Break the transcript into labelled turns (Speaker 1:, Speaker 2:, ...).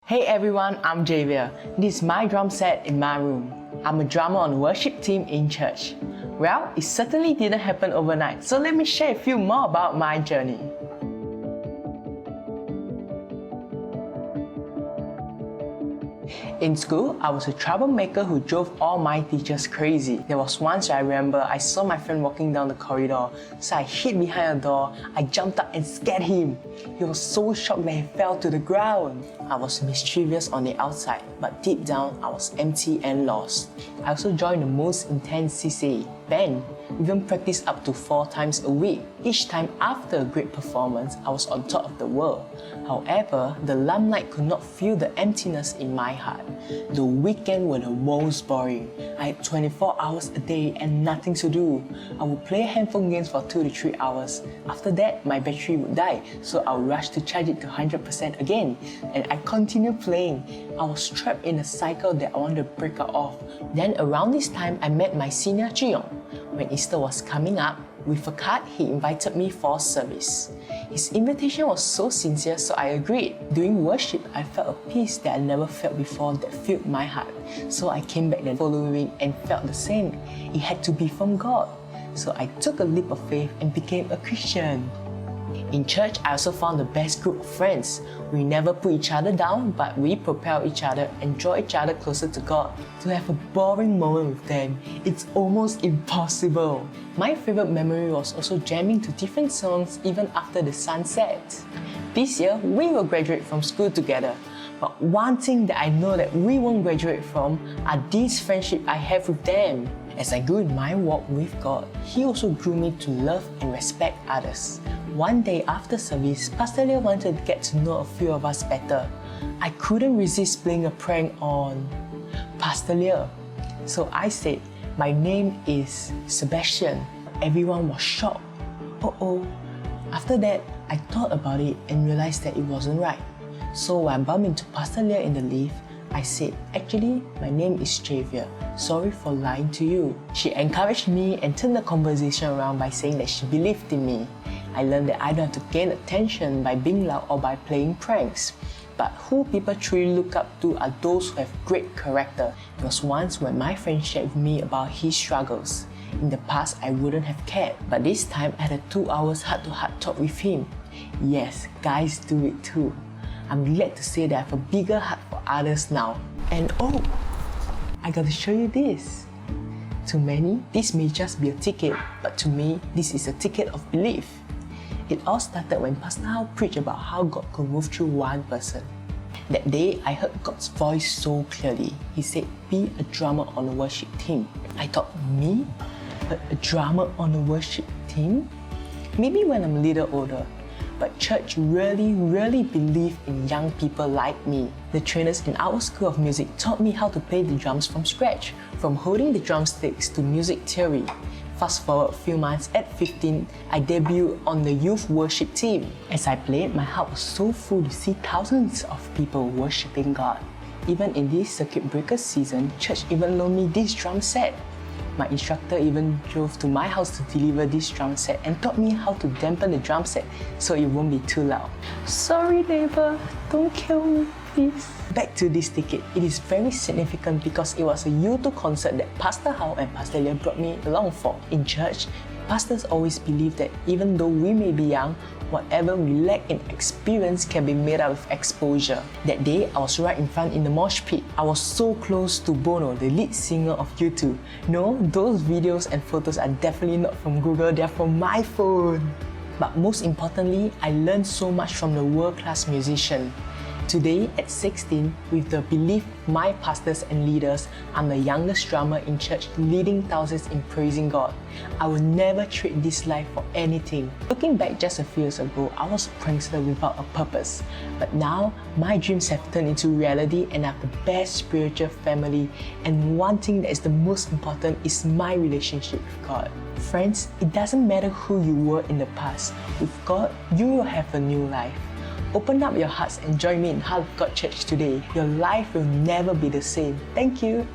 Speaker 1: Hey everyone, I'm Javier. This is my drum set in my room. I'm a drummer on the worship team in church. Well, it certainly didn't happen overnight, so let me share a few more about my journey. In school, I was a troublemaker who drove all my teachers crazy. There was once I remember I saw my friend walking down the corridor, so I hid behind a door, I jumped up and scared him. He was so shocked that he fell to the ground. I was mischievous on the outside, but deep down I was empty and lost. I also joined the most intense CCA, band, even practiced up to 4 times a week. Each time after a great performance, I was on top of the world. However, the limelight could not fill the emptiness in my heart. The weekend were the most boring. I had 24 hours a day and nothing to do. I would play handphone games for 2 to 3 hours. After that, my battery would die, so I would rush to charge it to 100% again. And I continued playing. I was trapped in a cycle that I wanted to break out of. Then around this time, I met my senior Chiyong. When Easter was coming up, with a card, he invited me for service. His invitation was so sincere, so I agreed. During worship, I felt a peace that I never felt before that filled my heart. So I came back the following week and felt the same. It had to be from God. So I took a leap of faith and became a Christian. In church, I also found the best group of friends. We never put each other down, but we propel each other and draw each other closer to God. To have a boring moment with them, it's almost impossible. My favorite memory was also jamming to different songs even after the sun set. This year, we will graduate from school together. But one thing that I know that we won't graduate from are these friendships I have with them. As I grew in my walk with God, He also grew me to love and respect others. One day after service, Pastor Leo wanted to get to know a few of us better. I couldn't resist playing a prank on Pastor Leo. So I said, my name is Sebastian. Everyone was shocked. Uh-oh. After that, I thought about it and realized that it wasn't right. So when I bumped into Pastor Leo in the lift, I said, actually, my name is Javier. Sorry for lying to you. She encouraged me and turned the conversation around by saying that she believed in me. I learned that I don't have to gain attention by being loud or by playing pranks. But who people truly look up to are those who have great character. There was once when my friend shared with me about his struggles. In the past, I wouldn't have cared, but this time I had a 2 hours heart-to-heart talk with him. Yes, guys do it too. I'm glad to say that I have a bigger heart for others now. And oh, I got to show you this. To many, this may just be a ticket, but to me, this is a ticket of belief. It all started when Pastor Howe preached about how God could move through one person. That day, I heard God's voice so clearly. He said, be a drummer on the worship team. I thought, me? A drummer on the worship team? Maybe when I'm a little older. But church really believed in young people like me. The trainers in our school of music taught me how to play the drums from scratch, from holding the drumsticks to music theory. Fast forward a few months, at 15, I debuted on the youth worship team. As I played, my heart was so full to see thousands of people worshiping God. Even in this circuit breaker season, church even loaned me this drum set. My instructor even drove to my house to deliver this drum set and taught me how to dampen the drum set so it won't be too loud. Sorry neighbor, don't kill me, please. Back to this ticket, it is very significant because it was a U2 concert that Pastor Howe and Pastor Leo brought me along for. In church, pastors always believe that even though we may be young, whatever we lack in experience can be made up of exposure. That day, I was right in front in the mosh pit. I was so close to Bono, the lead singer of U2. No, those videos and photos are definitely not from Google, they're from my phone. But most importantly, I learned so much from the world-class musician. Today, at 16, with the belief of my pastors and leaders, I'm the youngest drummer in church leading thousands in praising God. I will never trade this life for anything. Looking back just a few years ago, I was a prankster without a purpose. But now, my dreams have turned into reality and I have the best spiritual family. And one thing that is the most important is my relationship with God. Friends, it doesn't matter who you were in the past. With God, you will have a new life. Open up your hearts and join me in Heart of God Church today. Your life will never be the same. Thank you.